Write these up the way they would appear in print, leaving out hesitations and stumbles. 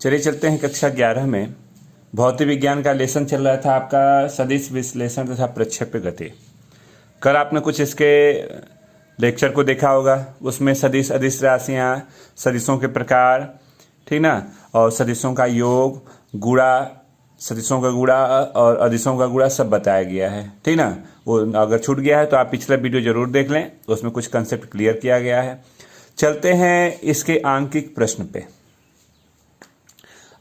चलिए चलते हैं कक्षा 11 में। भौतिक विज्ञान का लेसन चल रहा था आपका सदिश विश्लेषण तथा प्रक्षेप्य गति। कल आपने कुछ इसके लेक्चर को देखा होगा, उसमें सदिश अदिश राशियाँ, सदिशों के प्रकार, ठीक ना, और सदिशों का योग, गुणा, सदिशों का गुणा और अदिशों का गुणा सब बताया गया है, ठीक ना। वो अगर छूट गया है तो आप पिछला वीडियो जरूर देख लें, उसमें कुछ कंसेप्ट क्लियर किया गया है। चलते हैं इसके आंकिक प्रश्न पे।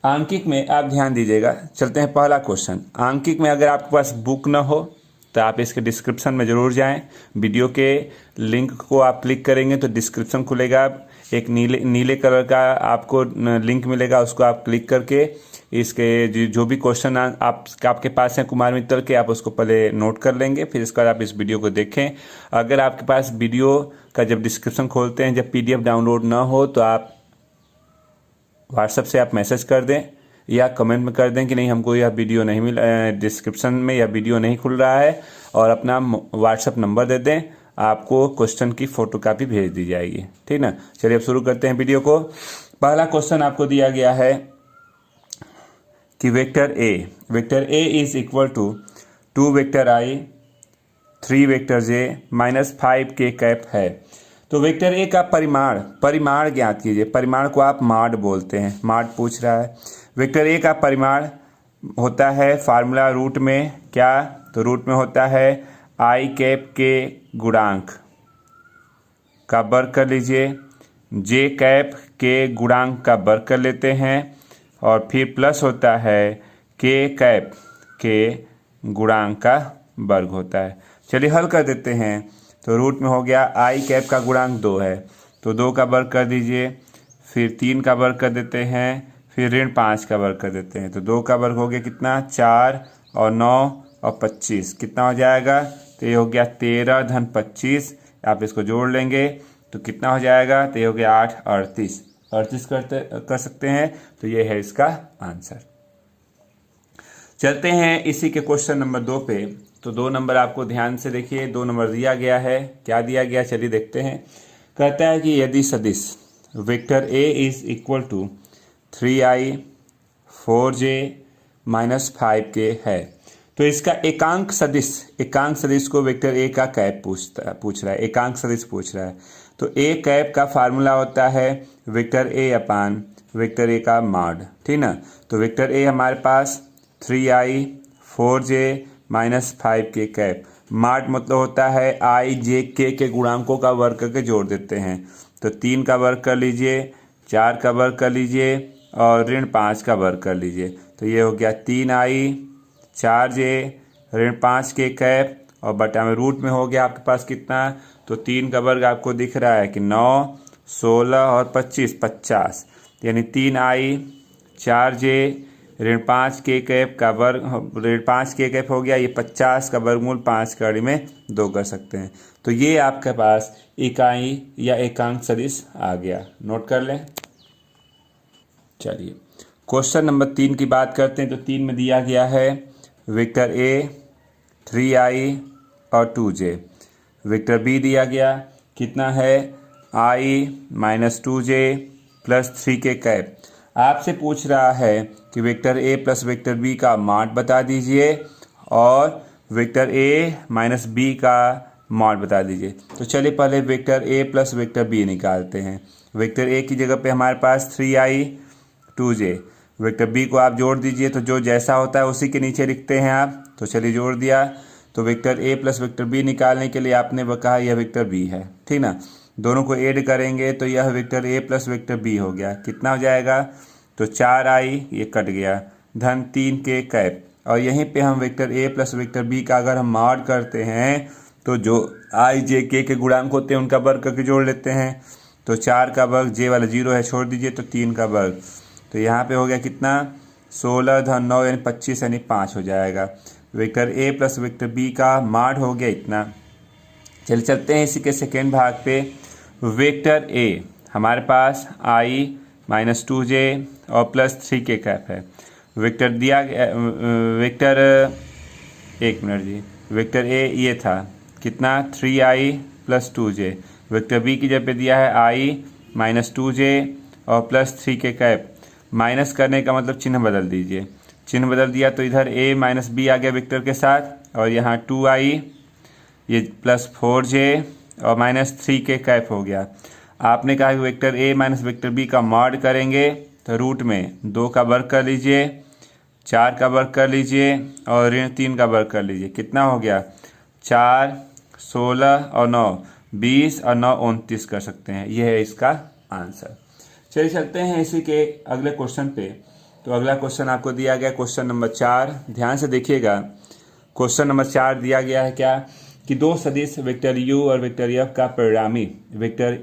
आंकिक में आप ध्यान दीजिएगा। चलते हैं पहला क्वेश्चन। आंकिक में अगर आपके पास बुक न हो तो आप इसके डिस्क्रिप्शन में ज़रूर जाएं। वीडियो के लिंक को आप क्लिक करेंगे तो डिस्क्रिप्शन खुलेगा, एक नीले कलर का आपको लिंक मिलेगा, उसको आप क्लिक करके इसके जो भी क्वेश्चन आपके पास हैं कुमार मित्तल के, आप उसको पहले नोट कर लेंगे, फिर इसके बाद आप इस वीडियो को देखें। अगर आपके पास वीडियो का जब डिस्क्रिप्शन खोलते हैं जब PDF डाउनलोड ना हो तो आप व्हाट्सएप से आप मैसेज कर दें या कमेंट में कर दें कि नहीं हमको यह वीडियो नहीं मिला, डिस्क्रिप्शन में यह वीडियो नहीं खुल रहा है, और अपना व्हाट्सएप नंबर दे दें, आपको क्वेश्चन की फोटोकॉपी भेज दी जाएगी, ठीक ना। चलिए अब शुरू करते हैं वीडियो को। पहला क्वेश्चन आपको दिया गया है कि vector A is equal to 2 vector I 3 vector J -5 के कैप है। तो वेक्टर ए का परिमाण ज्ञात कीजिए। परिमाण को आप माड बोलते हैं, माड पूछ रहा है। वेक्टर ए का परिमाण होता है फार्मूला रूट में क्या, तो रूट में होता है I कैप के गुणांक का वर्ग कर लीजिए, J कैप के गुणांक का वर्ग कर लेते हैं, और फिर प्लस होता है K कैप के गुणांक का वर्ग होता है। चलिए हल कर देते हैं। तो रूट में हो गया I कैप का गुणांक 2 है, तो 2 का वर्ग कर दीजिए, फिर 3 का वर्ग कर देते हैं, फिर ऋण 5 का वर्ग कर देते हैं। तो 2 का वर्ग हो गया कितना, 4 और 9 और 25 कितना हो जाएगा, तो ये हो गया 13 धन 25। आप इसको जोड़ लेंगे तो कितना हो जाएगा, तो ये हो गया 8 38 कर सकते हैं। तो ये है इसका आंसर। चलते हैं इसी के क्वेश्चन नंबर 2 पे। तो 2 नंबर आपको ध्यान से देखिए, 2 नंबर दिया गया है। क्या दिया गया चलिए देखते हैं। कहता है कि यदि सदिश vector A is equal to 3I 4J -5K है, तो इसका एकांक सदिश को वेक्टर A का कैप पूछ रहा है, एकांक सदिश पूछ रहा है। तो A कैप का फार्मूला होता है vector A upon vector A का मॉड, ठीक ना। तो वेक्टर A हमारे पास 3I 4J -5K cap, mod मतलब होता है I J K के गुणांकों का वर्ग करके जोड़ देते हैं। तो 3 का वर्ग कर लीजिए, 4 का वर्ग कर लीजिए और ऋण 5 का वर्ग कर लीजिए। तो ये हो गया 3I 4J ऋण 5K कैप, और बटा में रूट में हो गया आपके पास कितना, तो 3 का वर्ग आपको दिख रहा है कि 9 16 और 25 50, यानी 3I 4J ऋण 5K कैप का वर्ग, ऋण 5K कैप हो गया, ये 50 का वर्गमूल 5 की घड़ी में 2 कर सकते हैं। तो ये आपके पास इकाई या एकांक सदिश आ गया, नोट कर लें। चलिए क्वेश्चन नंबर 3 की बात करते हैं। तो 3 में दिया गया है वेक्टर A 3I और 2J, वेक्टर B दिया गया कितना है I -2J + 3K कैप। आपसे पूछ रहा है कि vector A plus vector B का मॉड बता दीजिए और वेक्टर A - B का मॉड बता दीजिए। तो चलिए पहले vector A plus vector B निकालते हैं। वेक्टर A की जगह पे हमारे पास 3I 2J, वेक्टर B को आप जोड़ दीजिए, तो जो जैसा होता है उसी के नीचे लिखते हैं आप। तो चलिए जोड़ दिया। तो vector A plus vector B निकालने के लिए आपने कहा यह वेक्टर B है, ठीक ना। दोनों को ऐड करेंगे तो यह vector A plus vector B हो गया, कितना हो जाएगा, तो 4I ये कट गया धन 3K कैप, और यहीं पे हम vector A plus vector B का अगर हम मॉड करते हैं तो जो I J K के गुणांक होते हैं उनका वर्ग करके जोड़ लेते हैं। तो 4 का वर्ग, J वाला 0 है छोड़ दीजिए, तो 3 का वर्ग, तो यहाँ पे हो गया कितना 16 धन 9 यानी 25 यानी 5 हो जाएगा। Vector A plus vector B का मॉड हो गया इतना। चलिए चलते हैं इसी के सेकेंड भाग पे। वेक्टर A हमारे पास I -2J और +3K कैप है। वेक्टर दिया वेक्टर एक मिनट जी, वेक्टर A ये था कितना 3I + 2J, वेक्टर B की जगह पे दिया है I -2J और +3K कैप। माइनस करने का मतलब चिन्ह बदल दीजिए, चिन्ह बदल दिया तो इधर a माइनस बी आ गया वेक्टर के साथ, और यहाँ 2i ये प्लस 4j और माइनस 3k कैप हो गया। आपने कहा कि vector a minus vector b का मॉड करेंगे तो रूट में 2 का वर्ग कर लीजिए, 4 का वर्ग कर लीजिए और ऋण 3 का वर्ग कर लीजिए। कितना हो गया? 4, 16 और 9 20 और 9 29 कर सकते हैं। यह है इसका आंसर। चलिए चलते हैं इसी के अगले क्वेश्चन पे। तो अगला क्वेश्चन आपको दिया गया क्वेश्चन नंबर 4। ध्यान से देखिएगा, क्वेश्चन नंबर 4 दिया गया है क्या कि दो सदिश वेक्टर u और वेक्टर f का परिणामी वेक्टर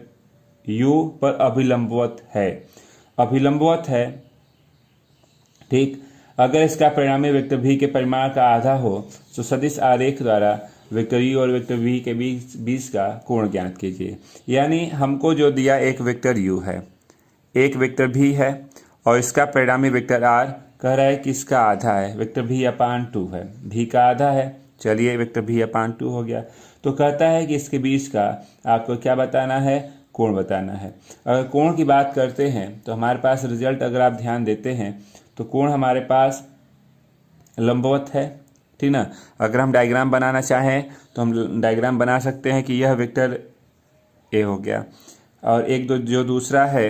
u पर अभिलंबवत है। अभिलंबवत है, ठीक। अगर इसका परिणामी वेक्टर v के परिमाण का आधा हो तो सदिश आरेख द्वारा वेक्टर u और वेक्टर v के बीच का कोण ज्ञात कीजिए। यानी हमको जो दिया एक वेक्टर u है, एक वेक्टर v है और इसका परिणामी वेक्टर r कह रहा है कि इसका आधा है, वेक्टर v/2 है, v का आधा है। चलिए वेक्टर v/2 हो गया। तो कहता है कि इसके बीच का आपको क्या बताना है? कोण बताना है। अगर कोण की बात करते हैं तो हमारे पास रिजल्ट अगर आप ध्यान देते हैं तो कोण हमारे पास लंबवत है, ठीक ना। अगर हम डायग्राम बनाना चाहें तो हम डायग्राम बना सकते हैं कि यह वेक्टर ए हो गया और एक जो दूसरा है,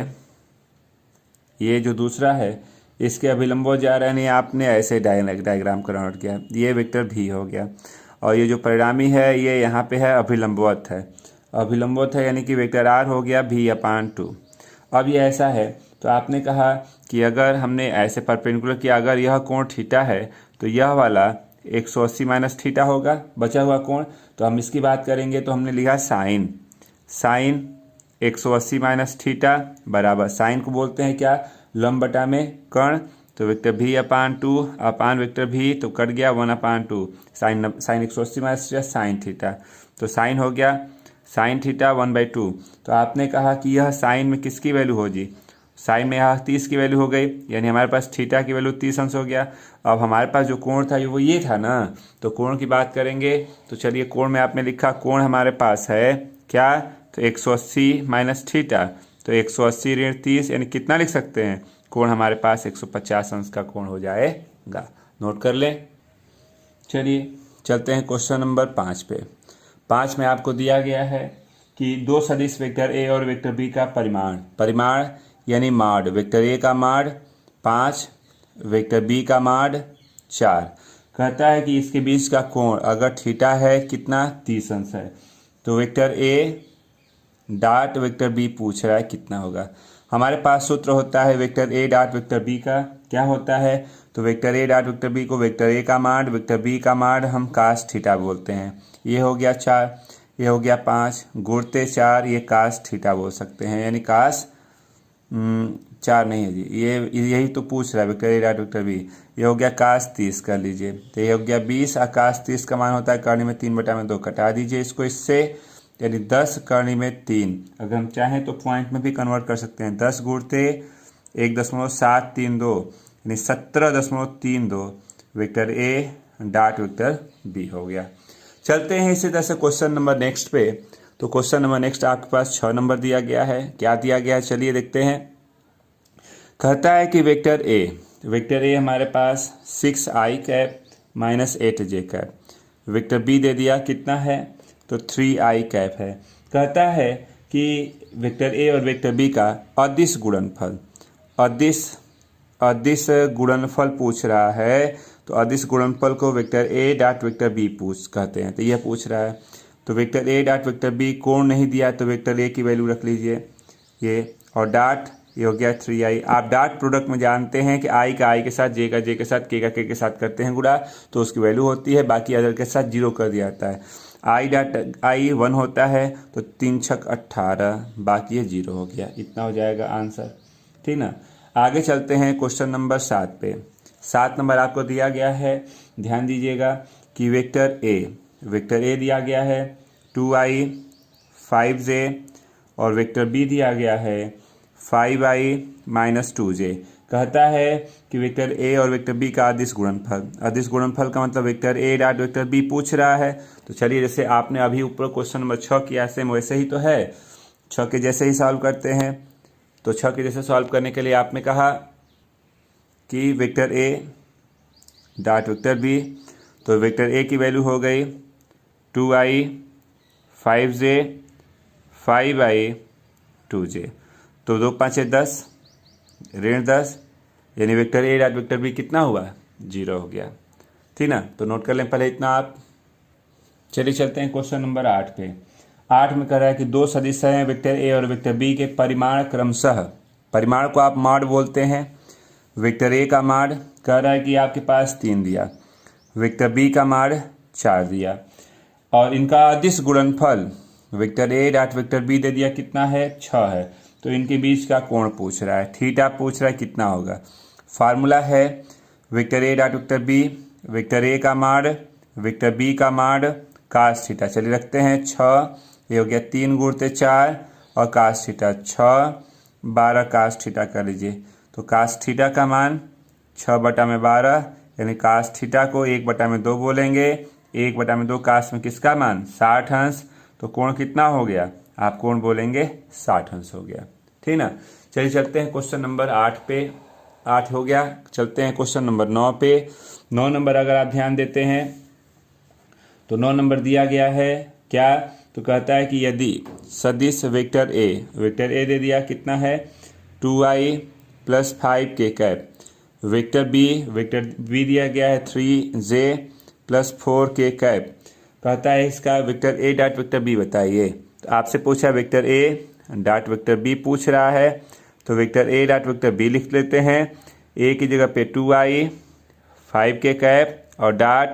ये जो दूसरा है इसके अभिलंबवत जा रहा है, नहीं आपने ऐसे डायग्राम कन्वर्ट किया, ये वेक्टर भी हो गया। और ये जो परिणामी है ये यहाँ पे है अभिलंबवत है, अभिलंबवत है यानी कि वेक्टर r हो गया v/2। अब ये ऐसा है तो आपने कहा कि अगर हमने ऐसे परपेंडिकुलर किया, अगर यह कोण थीटा है तो यह वाला 180 माइनस थीटा होगा बचा हुआ कोण। तो हम इसकी बात करेंगे तो हमने लिखा साइन 180 माइनस थीटा बराबर, साइन को बोलते हैं क्या? लंब बटा में कर्ण। तो vector v/2 upon vector v तो कट गया 1/2, sine 180 minus theta sine theta, तो साइन हो गया साइन थीटा 1/2। तो आपने कहा कि यह साइन में किसकी वैल्यू हो जी? साइन में यहाँ 30 की वैल्यू हो गई, यानी हमारे पास थीटा की वैल्यू 30 अंश हो गया। अब हमारे पास जो कोण था वो ये था ना, तो कोण की बात करेंगे तो चलिए कोण में आपने लिखा कोण हमारे पास है क्या? तो 180 माइनस थीटा, तो 180 ऋण 30 यानी कितना लिख सकते हैं? कोण हमारे पास 150 अंश का कोण हो जाएगा। नोट कर ले। चलिए चलते हैं क्वेश्चन नंबर 5 पे। 5 में आपको दिया गया है कि दो सदिश वेक्टर ए और वेक्टर बी का परिमाण यानी माड, वेक्टर ए का माड 5, वेक्टर बी का माड 4। कहता है कि इसके बीच का कोण अगर थीटा है कितना? 30 अंश है। तो vector A dot vector B पूछ रहा है कितना होगा। हमारे पास सूत्र होता है vector A dot vector B का, क्या होता है? तो vector A dot vector B को वेक्टर ए का माड वेक्टर बी का माड हम कास थीटा बोलते हैं। ये हो गया 4, ये हो गया 5 गुणते 4, ये कास थीटा बोल सकते हैं, यानी कास 4 नहीं है जी, ये यही तो पूछ रहा है vector A dot vector B. ये हो गया कास 30 कर लीजिए, तो ये हो गया 20 और कास 30 का मान होता है करनी में 3/2, कटा दीजिए इसको इससे, यानी 10 करनी में 3। अगर हम चाहें तो पॉइंट में भी कन्वर्ट कर सकते हैं, 10 गुणते 1.732 यानी 17.32 vector A dot vector B हो गया। चलते हैं इसी तरह से क्वेश्चन नंबर नेक्स्ट पे। तो क्वेश्चन नंबर नेक्स्ट आपके पास 6 नंबर दिया गया है। क्या दिया गया है चलिए देखते हैं। कहता है कि वेक्टर ए हमारे पास 6i cap minus 8j cap, vector B दे दिया कितना है? तो 3i कैप है। कहता है कि वेक्टर ए और वेक्टर बी का अदिश गुणनफल, अदिश गुणनफल पूछ रहा है। तो अदिश गुणनफल को vector A dot vector B कहते हैं, तो यह पूछ रहा है। तो vector A dot vector B कोण नहीं दिया तो वेक्टर ए की वैल्यू रख लीजिए ये, और डॉट ये हो गया 3i। आप डॉट प्रोडक्ट में जानते हैं कि i का i के साथ, j का j के साथ, k का k के साथ करते हैं गुणा तो उसकी वैल्यू होती है, बाकी अदर के साथ 0 कर दिया जाता है। i डॉट i 1 होता है तो 3 छक 18, बाकी ये 0 हो गया। इतना हो जाएगा आंसर, ठीक ना। आगे चलते हैं क्वेश्चन नंबर 7 पे। 7 नंबर आपको दिया गया है, ध्यान दीजिएगा कि वेक्टर ए दिया गया है 2i 5j और वेक्टर बी दिया गया है 5i माइनस 2j। कहता है कि वेक्टर ए और वेक्टर बी का अदिश गुणनफल का मतलब vector A dot vector B पूछ रहा है। तो चलिए जैसे आपने अभी ऊपर क्वेश्चन नंबर 6 किया सेम वैसे ही तो है, 6 के जैसे ही सॉल्व करते हैं। तो 6 के जैसे सॉल्व करने के लिए आपने कहा कि vector A dot vector B, तो वेक्टर ए की वैल्यू हो गई 2i 5j 5i 2j, तो 2 5 10 ऋण 10, यानी vector A dot vector B कितना हुआ 0 हो गया। ठीक ना, तो नोट कर लें पहले इतना आप। चलिए चलते हैं क्वेश्चन नंबर 8 पे। 8 में कह रहा है कि दो सदिश हैं वेक्टर ए और वेक्टर बी के परिमाण क्रमशः, परिमाण को आप मॉड बोलते हैं, वेक्टर ए का मॉड कह रहा है कि आपके पास 3 दिया, वेक्टर बी का मॉड 4 दिया, और इनका अदिश गुणनफल vector A dot vector B दे दिया कितना है 6 है। तो इनके बीच का कोण पूछ रहा है, थीटा पूछ रहा है कितना होगा। फार्मूला है vector A dot vector B, vector A का मॉड वेक्टर बी का मॉड कास थीटा। चलिए रखते हैं 6, ये हो गया 3 गुणते 4 और कास थीटा 6 12 कास थीटा कर लीजिए। तो कास थीटा का मान 6/12, यानी कास थीटा को 1/2 बोलेंगे, 1/2 कास में किसका मान 60 अंश, तो कोण कितना हो गया आप कोण बोलेंगे 60 अंश हो गया। ठीक ना, चलिए चलते हैं क्वेश्चन नंबर 8 पे। 8 हो गया, चलते हैं क्वेश्चन नंबर 9 पे। 9 नंबर अगर आप ध्यान देते हैं तो 9 नंबर दिया गया है क्या, तो कहता है कि यदि सदिश वेक्टर ए दे दिया कितना है 2i + 5k cap, vector B दिया गया है 3j + 4k कैप, कहता है इसका vector A dot vector B बताइए। तो आपसे पूछा vector A dot vector B पूछ रहा है, तो vector A dot vector B लिख लेते हैं। ए की जगह पे 2i 5k कैप और डॉट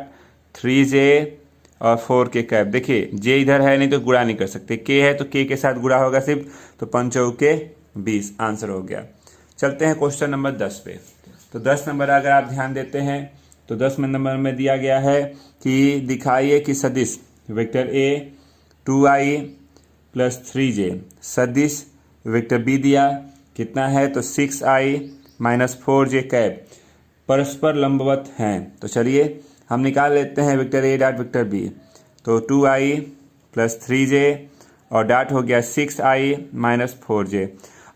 3j और 4k कैप। देखिए जे इधर है नहीं तो गुणा नहीं कर सकते, के है तो के साथ गुणा होगा सिर्फ, तो 5 के 20 आंसर हो गया। चलते हैं क्वेश्चन नंबर 10 पे। तो 10 नंबर अगर आप ध्यान देते हैं तो 10 नंबर में दिया गया है कि दिखाइए कि सदिश वेक्टर ए 2i + 3j सदिश वेक्टर बी दिया कितना है, तो 6i - 4j कैप परस्पर लंबवत हैं। तो चलिए हम निकाल लेते हैं vector A dot vector B. तो 2i + 3j और डॉट हो गया 6i - 4j।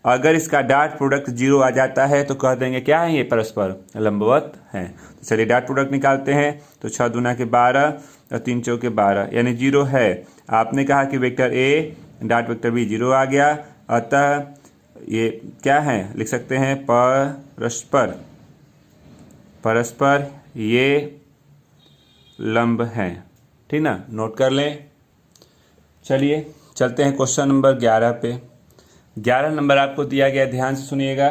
अगर इसका डॉट प्रोडक्ट 0 आ जाता है तो कह देंगे क्या है ये परस्पर लंबवत हैं। तो चलिए डॉट प्रोडक्ट निकालते हैं। तो 6 दूना के 12 और 3 चौके 12, यानी 0 है। आपने कहा कि vector A dot vector B 0 आ गया, अतः ये क्या है लिख सकते हैं परस्पर ये लंब हैं। ठीक ना, नोट कर लें। चलिए चलते हैं क्वेश्चन नंबर 11 पे। 11 नंबर आपको दिया गया, ध्यान से सुनिएगा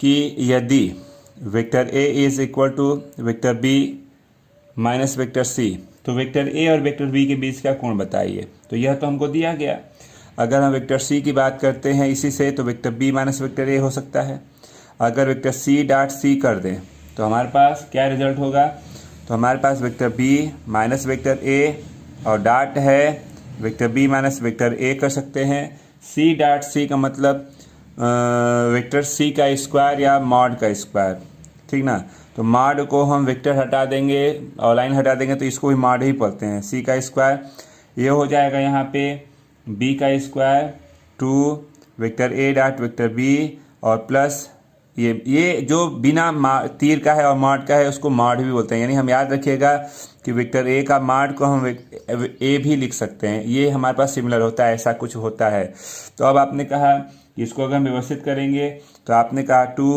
कि यदि vector A is equal to vector B minus vector C, तो वेक्टर ए और वेक्टर बी के बीच का कोण बताइए। तो यह तो हमको दिया गया। अगर हम वेक्टर सी की बात करते हैं इसी से, तो vector B minus vector A हो सकता है। अगर वेक्टर सी डॉट सी कर दें तो हमारे पास क्या रिजल्ट होगा, तो हमारे पास vector B minus vector A और डॉट है vector B minus vector A कर सकते हैं। सी डॉट सी का मतलब वेक्टर सी का स्क्वायर या मॉड का स्क्वायर। ठीक ना, तो मॉड को हम वेक्टर हटा देंगे और लाइन हटा देंगे तो इसको भी मॉड ही पढ़ते हैं। सी का स्क्वायर ये हो जाएगा यहाँ पे बी का square 2 vector A dot vector B और प्लस ये जो बिना तीर का है और मॉड का है उसको मॉड भी बोलते हैं। यानी हम याद रखिएगा कि वेक्टर ए का मॉड को हम ए भी लिख सकते हैं। ये हमारे पास सिमिलर होता है, ऐसा कुछ होता है। तो अब आपने कहा इसको अगर हम व्यवस्थित करेंगे तो आपने कहा 2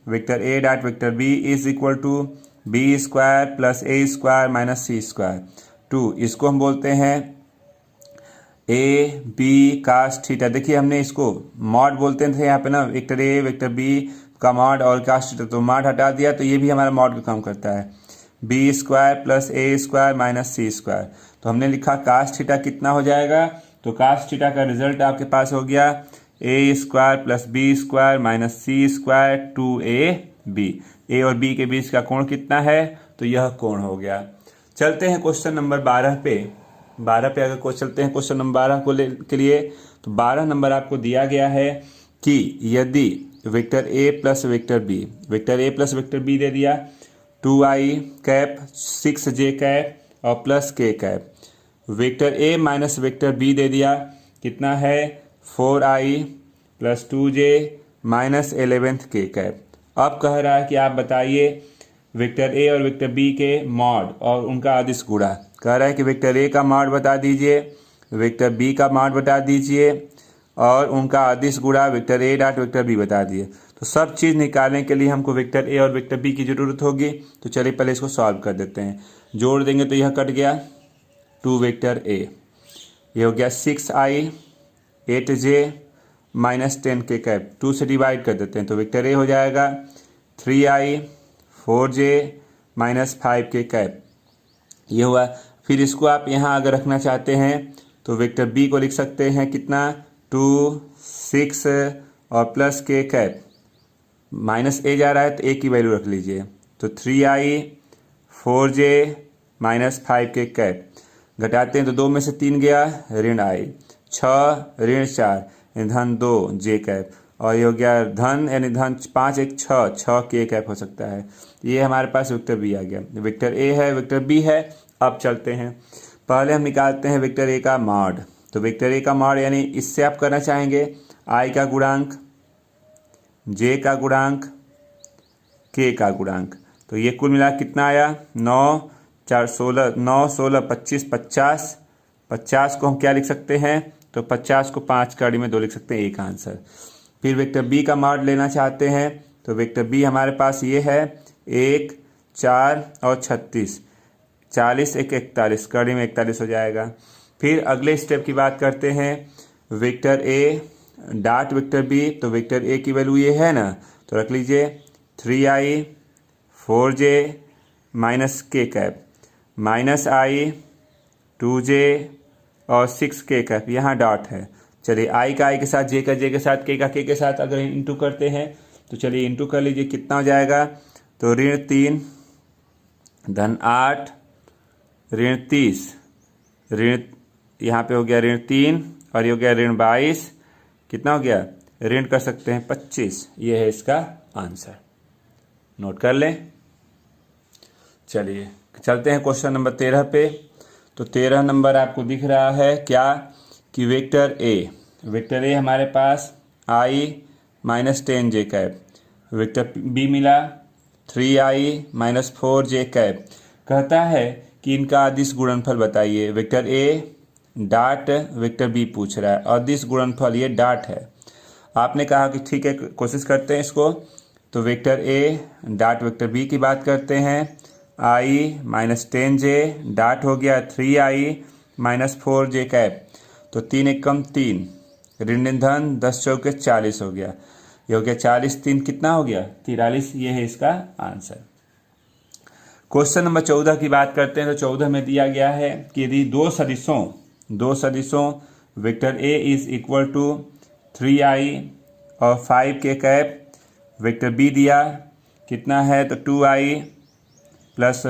vector A dot vector B is equal to B square plus A square minus C square 2। इसको हम बोलते हैं ए बी कास थीटा। देखिए हमने इसको मॉड बोलते थे यहाँ पे ना, वेक्टर ए वेक्टर बी का मॉड और कास थीटा, तो मॉड हटा दिया तो ये भी हमारा मॉड का काम करता है। B square plus A square minus C square, तो हमने लिखा कास थीटा कितना हो जाएगा, तो कास थीटा का रिजल्ट आपके पास हो गया A square plus B square minus C square 2ab। A और बी के बीच का कोण कितना है, तो यह कोण हो गया। चलते हैं क्वेश्चन नंबर 12 पे। 12 पे अगर चलते हैं क्वेश्चन नंबर 12 के लिए, तो 12 नंबर आपको दिया गया है कि यदि vector A plus vector B दे दिया 2i कैप 6j कैप और plus k cap, vector A minus vector B दे दिया कितना है 4i plus 2j minus 11th k cap. अब कह रहा है कि आप बताइए वेक्टर ए और वेक्टर बी के मॉड और उनका अदिश गुणा। कह रहा है कि वेक्टर ए का मॉड बता दीजिए, वेक्टर बी का मॉड बता दीजिए और उनका अदिश गुणा vector A dot vector B बता दिए। तो सब चीज़ निकालने के लिए हमको वेक्टर ए और वेक्टर बी की ज़रूरत होगी। तो चलिए पहले इसको सॉल्व कर देते हैं। जोड़ देंगे तो यह कट गया 2 वेक्टर ए, ये हो गया 6i 8j minus 10k cap. 2 से डिवाइड कर देते हैं तो वेक्टर ए हो जाएगा 3i 4j minus 5k cap, ये हुआ। फिर इसको आप यहाँ अगर रखना चाहते हैं तो वेक्टर बी को लिख सकते हैं कितना 2 6 और प्लस k कैप, माइनस ए जा रहा है तो ए की वैल्यू रख लीजिए तो 3i 4j minus 5k cap. घटाते हैं तो 2 में से 3 गया ऋण i, 6 ऋण 4 धन 2 j कैप और ये हो गया धन यानी धन 5 1 6 k कैप हो सकता है। ये हमारे पास वेक्टर बी आ गया। वेक्टर ए है, वेक्टर बी है। अब चलते हैं, पहले हम निकालते हैं वेक्टर ए का मॉड। तो वेक्टर ए का मॉड यानी इससे आप करना चाहेंगे i का गुणांक, j का गुणांक, k का गुणांक। तो ये कुल मिला कितना आया 9 4 16 9 16 25 50। 50 को हम क्या लिख सकते हैं तो 50 को 5 कड़ी में 2 लिख सकते हैं, एक आंसर। फिर वेक्टर बी का मॉड लेना चाहते हैं तो वेक्टर बी हमारे पास ये है 1 4 और 36, 40 1 41 कड़ी में 41 हो जाएगा। फिर अगले स्टेप की बात करते हैं vector A dot vector B. तो वेक्टर ए की वैल्यू ये है ना तो रख लीजिए 3i 4j minus k cap minus i 2j और 6k कैप, यहाँ डॉट है। चलिए i का i के साथ, j का j के साथ, k का k के साथ अगर इंटू करते हैं तो चलिए इंटू कर लीजिए कितना हो जाएगा तो ऋण 3 धन 8 ऋण 30 ऋण, यहाँ पे हो गया ऋण 3 और ये हो गया ऋण 22, कितना हो गया ऋण कर सकते हैं 25। ये है इसका आंसर, नोट कर लें। चलिए चलते हैं क्वेश्चन नंबर 13 पे। तो 13 नंबर आपको दिख रहा है क्या कि वेक्टर ए हमारे पास i minus 10j cap, vector B मिला 3i माइनस 4j कैप। कहता है कि इनका अदिश गुणनफल बताइए। Vector A dot vector B पूछ रहा है, अदिश गुणनफल ये डॉट है। आपने कहा कि ठीक है कोशिश करते हैं इसको। तो vector A dot vector B की बात करते हैं, i माइनस 10j डॉट हो गया 3i माइनस 4j कैप। तो 3 1 कम 3 ऋण धन 10 चौके 40 हो गया, ये हो गया 40 3 कितना हो गया 43। ये है इसका आंसर। क्वेश्चन नंबर 14 की बात करते हैं। तो 14 में दिया गया है कि यदि दो सदिशों vector A is equal to 3i और 5k कैप, वेक्टर बी दिया कितना है तो 2i प्लस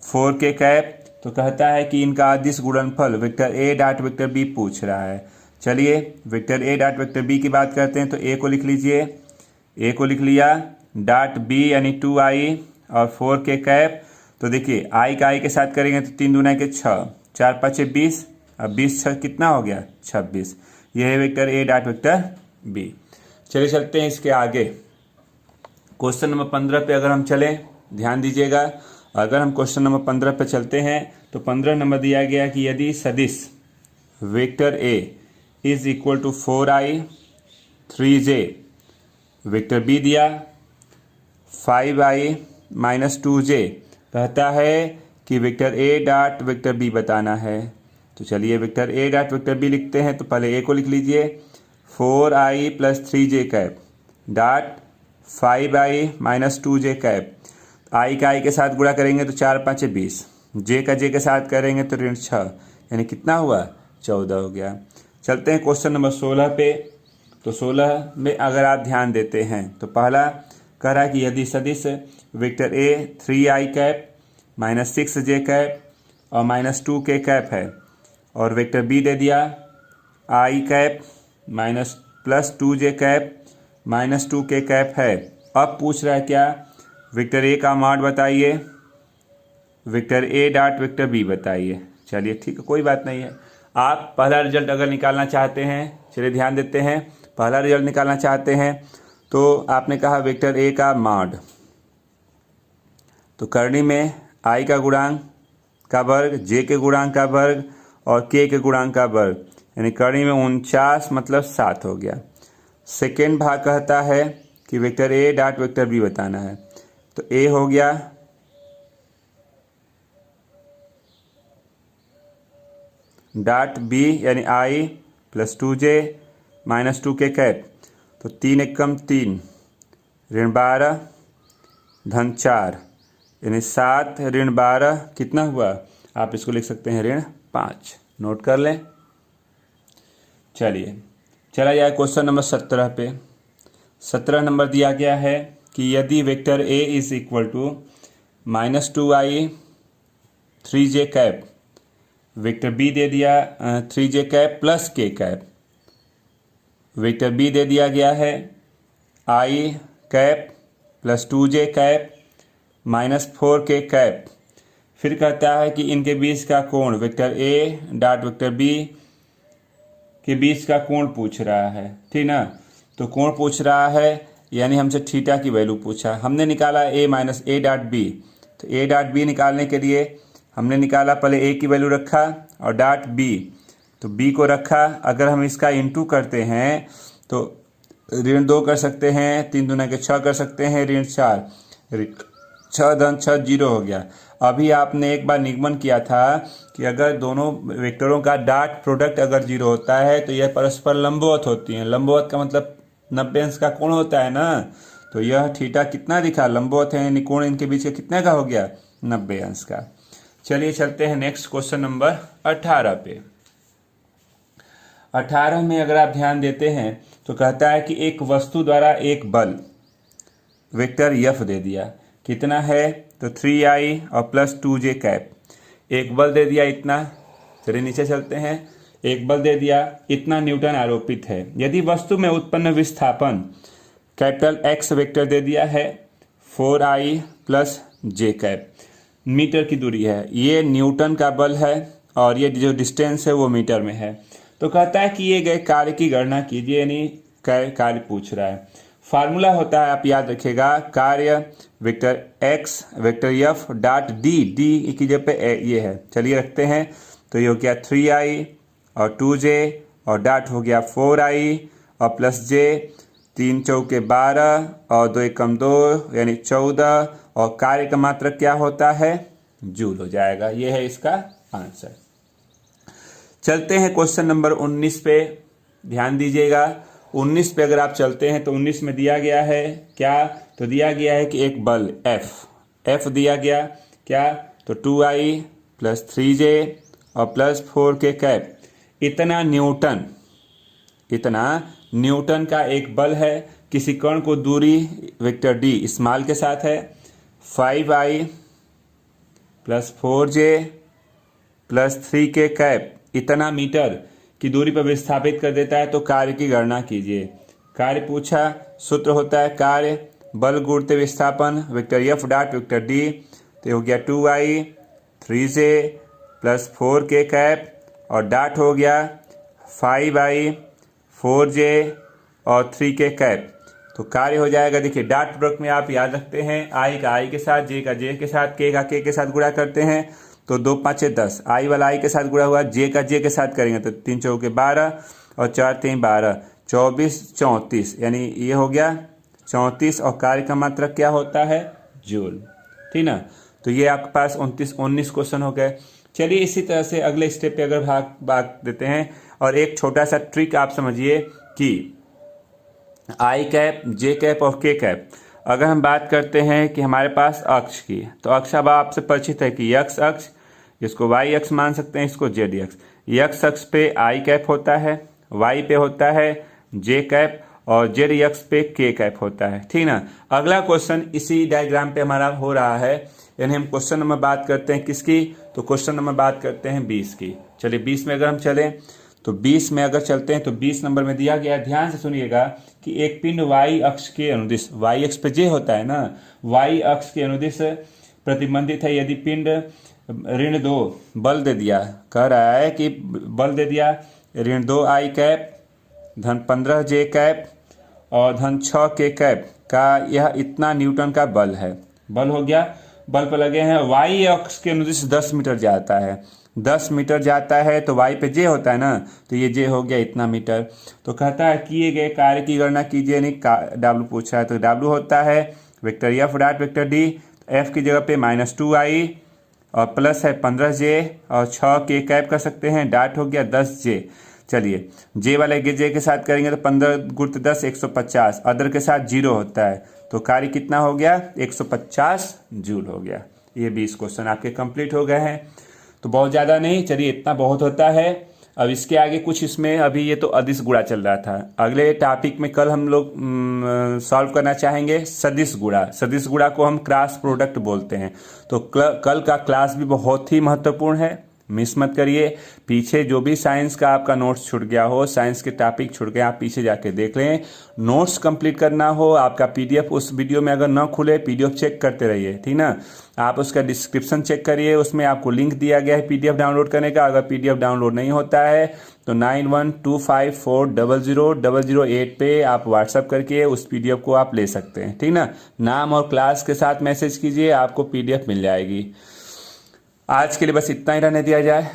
4k कैप। तो कहता है कि इनका अदिश गुणनफल vector A dot vector B पूछ रहा है। चलिए vector A dot vector B की बात करते हैं। तो ए को लिख लीजिए, ए को लिख लिया डॉट बी यानी 2i और 4k कैप। तो देखिए i का i के साथ करेंगे तो 3 दूना के 6, 4 5 20, अब 20 6 कितना हो गया 26। यह है vector A dot vector B. चलिए चलते हैं इसके आगे। क्वेश्चन नंबर 15 पे अगर हम चलें, ध्यान दीजिएगा। अगर हम क्वेश्चन नंबर 15 पे चलते हैं तो 15 नंबर दिया गया कि यदि सदिश vector A is equal to 4i 3j, vector B दिया 5i माइनस 2j, कहता है कि vector A dot vector B बताना है। तो चलिए vector A dot vector B लिखते हैं। तो पहले ए को लिख लीजिए 4i plus 3j cap dot 5i minus 2j cap. i का i के साथ गुणा करेंगे तो 4 5 20, j का j के साथ करेंगे तो ऋण 6, यानी कितना हुआ 14 हो गया। चलते हैं क्वेश्चन नंबर 16 पे। तो 16 में अगर आप ध्यान देते हैं तो पहला कह रहा है कि यदि सदिश वेक्टर ए 3i cap minus 6j cap और माइनस 2k कैप है और वेक्टर बी दे दिया i cap minus plus 2j cap minus 2k cap है। अब पूछ रहा है क्या वेक्टर ए का मॉड बताइए, vector A dot vector B बताइए। चलिए ठीक है, कोई बात नहीं है। आप पहला रिजल्ट अगर निकालना चाहते हैं, चलिए ध्यान देते हैं, पहला रिजल्ट निकालना चाहते हैं तो आपने कहा वेक्टर ए का मॉड, तो करनी में आई का गुणांक का वर्ग, जे के गुणांक का वर्ग और के गुणांक का वर्ग, यानी करनी में 49 मतलब 7 हो गया। सेकेंड भाग कहता है कि vector A dot vector B बताना है, तो ए हो गया डॉट बी यानी आई plus 2j minus 2k cap, तो 3 एकम 3 ऋण 12 धन 4 यानी 7 ऋण 12 कितना हुआ, आप इसको लिख सकते हैं ऋण 5। नोट कर लें। चलिए चला जाए क्वेश्चन नंबर 17 पे। 17 नंबर दिया गया है कि यदि vector A is equal to -2i 3j cap, vector B दे दिया 3j cap plus k cap, vector B दे दिया गया है i cap plus 2j cap minus 4k cap. फिर कहता है कि इनके बीच का कोण, vector A dot vector B के बीच का कोण पूछ रहा है, ठीक ना। तो कोण पूछ रहा है यानी हमसे थीटा की वैल्यू पूछा, हमने निकाला a minus A dot B. तो a डॉट बी निकालने के लिए हमने निकाला, पहले a की वैल्यू रखा और डॉट b, तो b को रखा। अगर हम इसका इंटू करते हैं तो ऋण 2 कर सकते हैं, 3 दूना के 6 कर सकते हैं, ऋण 4 6 धन 6 0 हो गया। अभी आपने एक बार निगमन किया था कि अगर दोनों वेक्टरों का डॉट प्रोडक्ट अगर 0 होता है तो यह परस्पर लंबवत होती हैं। लंबवत का मतलब 90 अंश का कोण होता है ना, तो यह थीटा कितना दिखा, लंबवत है यानी कोण इनके बीच का कितने का हो गया, 90 अंश का। चलिए चलते हैं नेक्स्ट क्वेश्चन नंबर 18 पे। 18 में अगर आप ध्यान देते हैं तो कहता है कि एक वस्तु द्वारा एक बल वेक्टर यफ दे दिया, कितना है, तो 3i और प्लस 2j कैप। एक बल दे दिया इतना, चलिए नीचे चलते हैं। एक बल दे दिया इतना न्यूटन आरोपित है। यदि वस्तु में उत्पन्न विस्थापन कैपिटल X वेक्टर दे दिया है 4i plus j cap, metre की दूरी है, ये न्यूटन का बल है और ये जो डिस्टेंस है वो मीटर में है। तो कहता है कि ये गए कार्य की गणना कीजिए, यानी कार्य पूछ रहा है। फार्मूला होता है, आप याद रखिएगा, कार्य vector x vector f dot D की जगह पे ये है, चलिए रखते हैं। तो ये हो गया 3i और 2j और डॉट हो गया 4i और प्लस j, 3 चौके 12 और 2 एकम 2 यानी 14 और कार्य का मात्रक क्या होता है, जूल हो जाएगा। ये है इसका आंसर। चलते हैं क्वेश्चन नंबर 19 पे, ध्यान दीजिएगा। 19 पे अगर आप चलते हैं तो 19 में दिया गया है क्या, तो दिया गया है कि एक बल F दिया गया क्या, तो 2i प्लस 3j और प्लस 4k कैप, इतना न्यूटन का एक बल है। किसी कण को दूरी वेक्टर d स्मॉल के साथ है 5i plus 4j plus 3k cap, इतना मीटर की दूरी पर विस्थापित कर देता है। तो कार्य की गणना कीजिए। कार्य पूछा, सूत्र होता है कार्य बल गुणित विस्थापन vector f dot vector d, तो हो गया 2i 3j plus 4k cap और डॉट हो गया 5i 4j और 3k कैप। तो कार्य हो जाएगा, देखिए डॉट प्रोडक्ट में आप याद रखते हैं i का i के साथ, j का j के साथ, k का k के साथ गुणा करते हैं, तो 2 5 10, i वाला i के साथ गुणा हुआ, j का j के साथ करेंगे तो 3 चौके 12 और 4 3 12 24 34, यानी ये हो गया 34 और कार्य का मात्रक क्या होता है, जूल, ठीक ना। तो ये आपके पास 19 क्वेश्चन हो गए। चलिए इसी तरह से अगले स्टेप पे अगर भाग देते हैं, और एक छोटा सा ट्रिक आप समझिए कि आई कैप, जे कैप और के कैप, अगर हम बात करते हैं कि हमारे पास अक्ष की, तो अक्ष अब आपसे परिचित है कि एक्स अक्ष, इसको वाई अक्ष मान सकते हैं, इसको जेड अक्ष। एक्स अक्ष पे आई कैप होता है, वाई पे होता है जे कैप और जेड अक्ष पे के कैप होता है, ठीक ना। अगला क्वेश्चन इसी डायग्राम पे हमारा हो रहा है, यानी हम क्वेश्चन नंबर बात करते हैं किसकी, तो क्वेश्चन नंबर बात करते हैं 20 की। चलिए 20 में अगर हम चलें तो 20 में अगर चलते हैं तो 20 नंबर में दिया गया, ध्यान से सुनिएगा कि एक पिंड y अक्ष के अनुदिश, y अक्ष पे j होता है ना, y अक्ष के अनुदिश प्रतिबंधित है। यदि पिंड ऋण 2 बल दे दिया, कह रहा है कि बल दे दिया ऋण 2 i कैप धन 15 j कैप और धन 6 के कैप का यह इतना न्यूटन का बल है। बल हो गया, बल पर लगे हैं, वाई अक्ष के अनुदिश 10 मीटर जाता है, 10 मीटर जाता है तो वाई पे जे होता है ना, तो ये जे हो गया इतना मीटर। तो कहता है किए गए कार्य की गणना कीजिए, नहीं डब्ल्यू पूछा है तो डब्ल्यू होता है vector F dot vector D, F की जगह पे -2i और प्लस है 15j और 6 के कैप कर सकते हैं, डाट हो गया 10j। चलिए जे वाले जे के साथ करेंगे तो 15 × 10 150, अदर के साथ 0 होता है तो कार्य कितना हो गया 150 जूल हो गया। ये 20 क्वेश्चन आपके कंप्लीट हो गए हैं। तो बहुत ज़्यादा नहीं, चलिए इतना बहुत होता है। अब इसके आगे कुछ इसमें अभी ये तो अदिश गुणा चल रहा था, अगले टॉपिक में कल हम लोग सॉल्व करना चाहेंगे सदिश गुणा। सदिश गुणा को हम क्रॉस प्रोडक्ट बोलते हैं। तो कल का क्लास भी बहुत ही महत्वपूर्ण है, मिस मत करिए। पीछे जो भी साइंस का आपका नोट्स छूट गया हो, साइंस के टॉपिक छूट गए, आप पीछे जाके देख लें। नोट्स कंप्लीट करना हो, आपका पीडीएफ उस वीडियो में अगर ना खुले, पीडीएफ चेक करते रहिए, ठीक ना। आप उसका डिस्क्रिप्शन चेक करिए, उसमें आपको लिंक दिया गया है पीडीएफ डाउनलोड करने का। अगर पीडीएफ डाउनलोड नहीं होता है तो 9125400008 पे आप व्हाट्सअप करके उस पीडीएफ को आप ले सकते हैं, ठीक ना। नाम और क्लास के साथ मैसेज कीजिए, आपको पीडीएफ मिल जाएगी। आज के लिए बस इतना ही रहने दिया जाए।